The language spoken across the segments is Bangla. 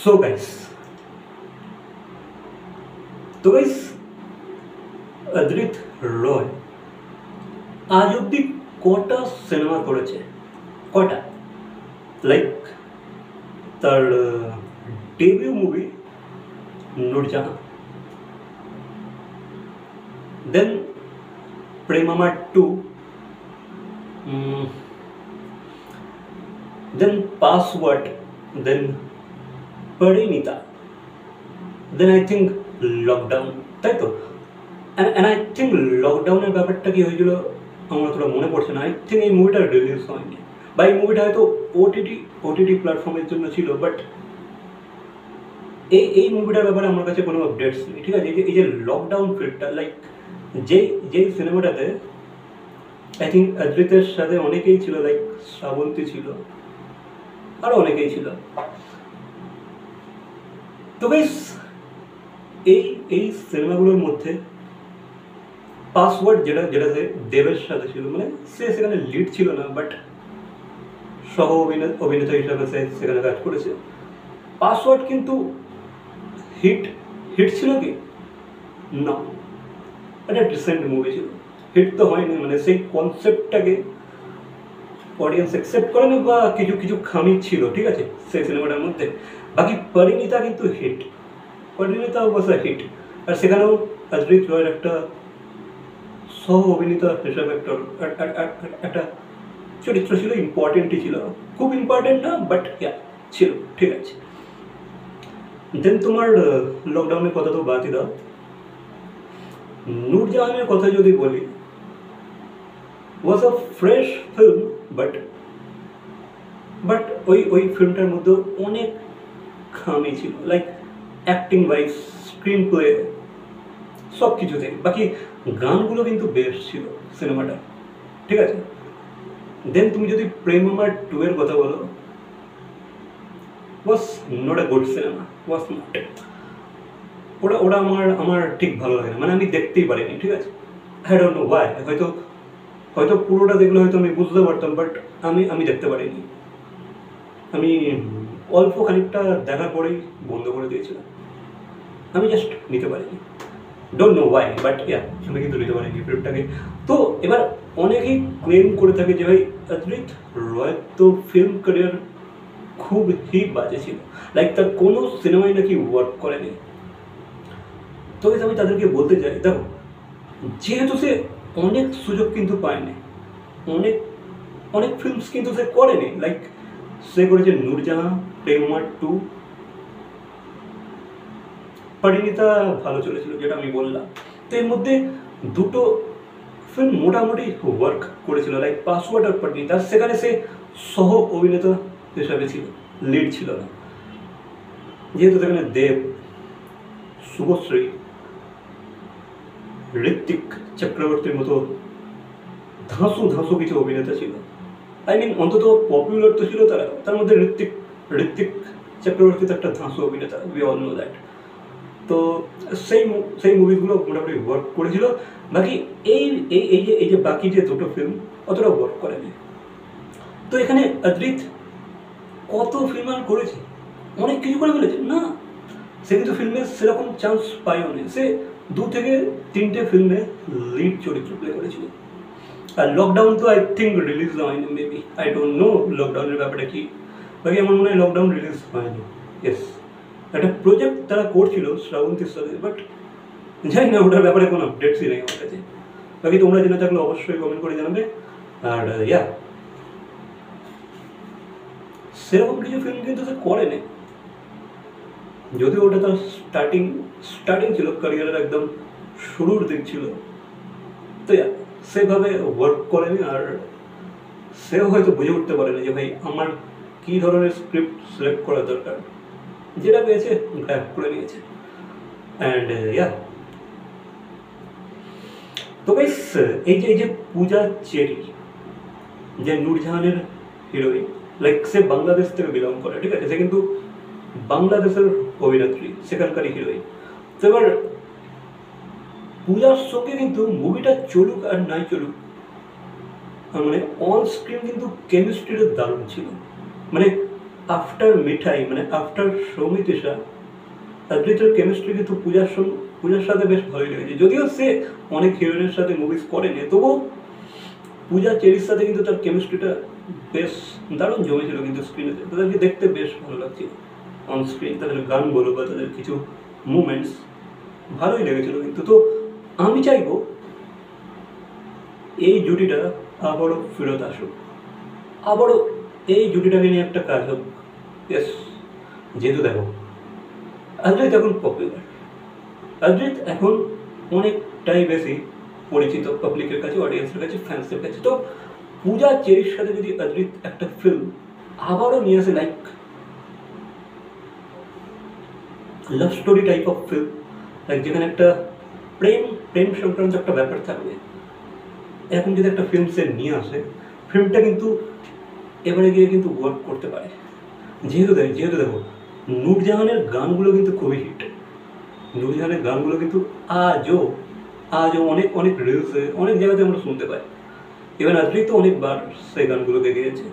সো গাইস, অদ্রিত রয় আজ অব্দি কটা সিনেমা করেছে? কটা? লাইক তার debut movie Nurjahan, then Prem Amar 2, then password, then Parineeta, then I think lockdown, তাই তো? অ্যান্ড আই থিঙ্ক লকডাউনের ব্যাপারটা কি হয়েছিল আমার তোরা মনে পড়ছে না। আই থিঙ্ক এই মুভিটা রিলিজ হয়নি, বা এই মুভিটা হয়তো ওটিটি প্ল্যাটফর্মের জন্য ছিল, বাট এই মুভিটার ব্যাপারে আমার কাছে কোনো আপডেটস নেই। ঠিক আছে, এই যে লকডাউন ফিল্মটা, লাইক যেই সিনেমাটাতে আই থিঙ্ক অদ্রিতের সাথে অনেকেই ছিল, লাইক শ্রাবন্তী ছিল, আরও অনেকেই ছিল। তো গাইস, এই সিনেমাগুলোর মধ্যে পাসওয়ার্ড যেটাতে দেবের সাথে ছিল, মানে সে সেখানে লিড ছিল না, বাট সহ অভিনেতা হিসাবে সে সেখানে কাজ করেছে। পাসওয়ার্ড কিন্তু হিট ছিল কি না, একটা ডিসেন্ট মুভি ছিল, হিট তো হয়নি, মানে সেই কনসেপ্টটাকে অডিয়েন্স অ্যাকসেপ্ট করেনি, বা কিছু কিছু খামি ছিল, ঠিক আছে, সেই সিনেমাটার মধ্যে। বাকি পরিণীতা কিন্তু হিট, পরিণীতা অবশ্য হিট, আর সেখানেও অদ্রিত রয়ের একটা সহ অভিনেতা হিসাবে একটা চরিত্র ছিল, ইম্পর্টেন্টই ছিল, খুব ইম্পর্টেন্ট না, বাট ছিল, ঠিক আছে। দেন তোমার লকডাউনের কথা তো বাদই দাও, নূরজাহানের কথা যদি বলি, ওয়াজ আ ফ্রেশ ফিল্ম, বাট ওই ফিল্মটার মধ্যে অনেক খামি ছিল, like acting wise, screen play, সব কিছুতে। বাকি গানগুলো কিন্তু বেস্ট ছিল সিনেমাটা, ঠিক আছে। দেন তুমি যদি প্রেমামা 2 এর কথা বলো, was not a good cinema, was not. ওটা আমার ঠিক ভালো লাগে না, মানে আমি দেখতেই পারিনি, ঠিক আছে। আই ডোন্ট নো ওয়াই, হয়তো পুরোটা দেখলে হয়তো আমি বুঝতে পারতাম, বাট আমি দেখতে পারিনি। আমি অল্প খানিকটা দেখার পরেই বন্ধ করে দিয়েছিলাম, আমি জাস্ট নিতে পারিনি, ডোন্ট নো ওয়াই, বাট আমি কিন্তু নিতে পারিনি ফিল্মটাকে। তো এবার অনেকেই ক্লেম করে থাকে যে ভাই অদ্রিত রয় তো ফিল্ম ক্যারিয়ার খুবই বাজে ছিল, লাইক তার কোনো সিনেমায় নাকি ওয়ার্ক করেনি। তো আমি তাদেরকে বলতে চাই, দেখো, যেহেতু সে অনেক সুযোগ কিন্তু পায়নি, অনেক ফিল্মস কিন্তু সে করেনি, লাইক সে করেছে নূরজাহান, প্রেমামা 2, পরিণীতা ভালো চলেছিল যেটা আমি বললাম। তো এর মধ্যে দুটো ফিল্ম মোটামুটি ওয়ার্ক করেছিল, লাইক পাসওয়ার্ড আর পরিণীতা, সেখানে সে সহ অভিনেতা হিসাবে ছিল, লিড ছিল না। যেহেতু সেখানে দেব, শুভশ্রী, ঋত্বিক চক্রবর্তীর মতো ধাঁসু কিছু অভিনেতা ছিল, আই মিন অন্তত পপুলার তো ছিল তারা, তার মধ্যে ঋত্বিক চক্রবর্তী তো একটা ধাঁসু অভিনেতা, উই অল নো দ্যাট। তো সেই মুভিগুলো মোটামুটি ওয়ার্ক করেছিল। বাকি এই যে বাকি যে দুটো ফিল্ম অতটা ওয়ার্ক করেনি। তো এখানে অদ্রিত কত ফিল্ম আর করেছে, অনেক কিছু করে ফেলেছে না, সে কিন্তু ফিল্মে সেরকম চান্স পায়ও না। সে 2 থেকে 3টে ফিল্মে লিড চরিত্র প্লে করেছিল। আর লকডাউন তো আই থিঙ্ক রিলিজ হয়নি, মেবি, আই ডোন্ট নো লকডাউনের ব্যাপারে কি। বাকি আমার মনে হয় লকডাউন রিলিজ হয়নি। ইয়েস, একটা প্রজেক্ট তারা করছিল শ্রাবন্তীর সাথে, বাট জানি না, ওটার ব্যাপারে কোনো আপডেটসই নেই আমার কাছে। বাকি তোমরা জেনে থাকলে অবশ্যই কমেন্ট করে জানাবে। আর সেরকম কিছু ফিল্ম কিন্তু সে করেনি, যদিও ওটা তার স্টার্টিং ছিল, ক্যারিয়ারের একদম শুরুর দিক ছিল। তো সেভাবে ওয়ার্ক করেনি, আর সেও হয়তো বুঝে উঠতে পারেনি যে ভাই আমার কী ধরনের স্ক্রিপ্ট সিলেক্ট করা দরকার, যেটা পেয়েছে গ্র্যাব করে নিয়েছে। অ্যান্ড তো গাইস, এই যে পূজা চেরি, যে নূরজাহানের হিরোইন, লাইক সে বাংলাদেশ থেকে বিলং করে, ঠিক আছে, সে কিন্তু বাংলাদেশের অভিনেত্রী, সেখানকারই হিরোইন। তো এবার পূজার সঙ্গে কিন্তু মুভিটা চলুক আর নাই চলুক, মানে অন স্ক্রিন কিন্তু কেমিস্ট্রিটা দারুণ ছিল। মানে আফটার মিঠাই মানে আফটার সৌমিত্রিষা অদ্রিতের কেমিস্ট্রি কিন্তু পূজার সাথে বেশ ভালোই লেগেছে। যদিও সে অনেক হিরোইনের সাথে মুভিজ করেনি, তবুও পূজা চেরির সাথে কিন্তু তার কেমিস্ট্রিটা বেশ দারুণ জমেছিল কিন্তু স্ক্রিনে, তাদেরকে দেখতে বেশ ভালো লাগছিল অন স্ক্রিন। তাদের গান বলো বা তাদের কিছু মুভমেন্টস ভালোই লেগেছিল কিন্তু। তো আমি চাইবো এই জুটিটা আবারও ফেরত আসুক, আবারও এই জুটিটাকে নিয়ে একটা কাজ হোক। ইয়েস, যেহেতু দেখো অদ্রিত এখন পপুলার, অদ্রিত এখন অনেকটাই বেশি পরিচিত পাবলিকের কাছে, অডিয়েন্সের কাছে, ফ্যান্সের কাছে। তো পূজা চেরির সাথে যদি অদ্রিত একটা ফিল্ম আবারও নিয়ে আসে, like love story type of film, like যেখানে একটা প্রেম সংক্রান্ত একটা ব্যাপার থাকবে, এখন যদি একটা ফিল্ম সে নিয়ে আসে, ফিল্মটা কিন্তু এবারে গিয়ে কিন্তু ওয়ার্ক করতে পারে। যেহেতু দেখো নূরজাহানের গানগুলো কিন্তু খুবই হিট, নূরজাহানের গানগুলো কিন্তু আজও অনেক অনেক রিলসে অনেক জায়গাতে আমরা শুনতে পাই। ইভেন অদ্রিত তো অনেকবার সেই গানগুলোকে গেয়েছে।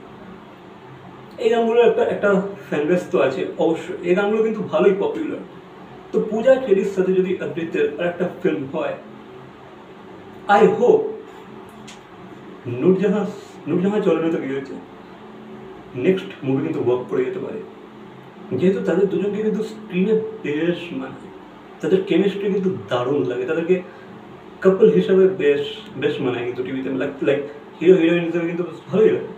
এই গানগুলোর একটা ফ্যানবেস তো আছে অবশ্যই, এই গানগুলো কিন্তু ভালোই পপুলার। তো পূজা চেরির সাথে যদি অদ্রিতের আর একটা ফিল্ম হয়, আই হোপ নূরজাহান চলে তো গিয়েছে, নেক্সট মুভি কিন্তু ওয়ার্ক করে যেতে পারে। যেহেতু তাদের দুজনকে কিন্তু স্ক্রিনে বেশ মানে, তাদের কেমিস্ট্রি কিন্তু দারুণ লাগে, তাদেরকে কাপল হিসাবে বেশ মানায় কিন্তু টিভিতে, লাইক হিরো হিরোইন হিসেবে কিন্তু ভালোই লাগে।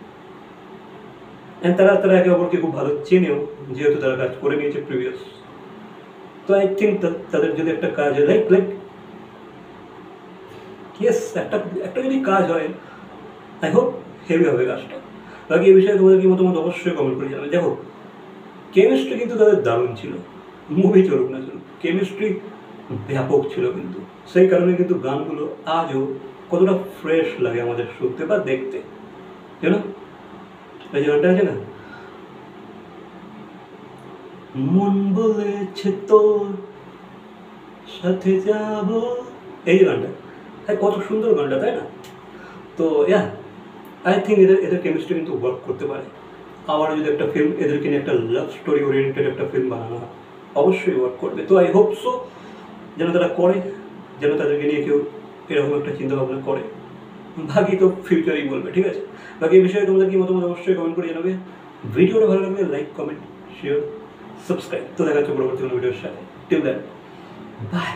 অ্যান্ড তারা একে অপরকে খুব ভালো চেনেও, যেহেতু তারা কাজ করে নিয়েছে প্রিভিয়াস। তো আই থিঙ্ক তাদের যদি একটা কাজ হয়, লাইক ইয়েস, একটা যদি কাজ হয়, আই হোপ হেভি হবে কাজটা। বাকি এই বিষয়ে তোমাদের কি মতামত অবশ্যই কমেন্ট করে জানাবে। দেখো কেমিস্ট্রি কিন্তু তাদের দারুণ ছিল, মুভি চলুক না চলুক, কেমিস্ট্রি ব্যাপক ছিল কিন্তু। সেই কারণে কিন্তু গানগুলো আজও কতটা ফ্রেশ লাগে আমাদের শুনতে বা দেখতে, জানো এই যে গানটা আছে না, মন বলেছে তোর সাথে যাব, এই যে গানটা, হ্যাঁ কত সুন্দর গানটা, তাই না? তো আই থিঙ্ক এদের কেমিস্ট্রি কিন্তু ওয়ার্ক করতে পারে। আবার যদি একটা ফিল্ম এদেরকে নিয়ে একটা লাভ স্টোরি ওরিয়েন্টেড একটা ফিল্ম বানানো হয়, অবশ্যই ওয়ার্ক করবে। তো আই হোপ সো যেন তারা করে, যেন তাদেরকে নিয়ে কেউ এরকম একটা চিন্তাভাবনা করে। বাকি তো ফিউচারই বলবে, ঠিক আছে? বাকি এই বিষয়ে তোমাদের কি মতামত অবশ্যই কমেন্ট করে জানাবে। ভিডিওটা ভালো লাগলে লাইক, কমেন্ট, শেয়ার, সাবস্ক্রাইব। তো দেখা হচ্ছে পরবর্তী কোনো ভিডিওর সাথে। Till that, by.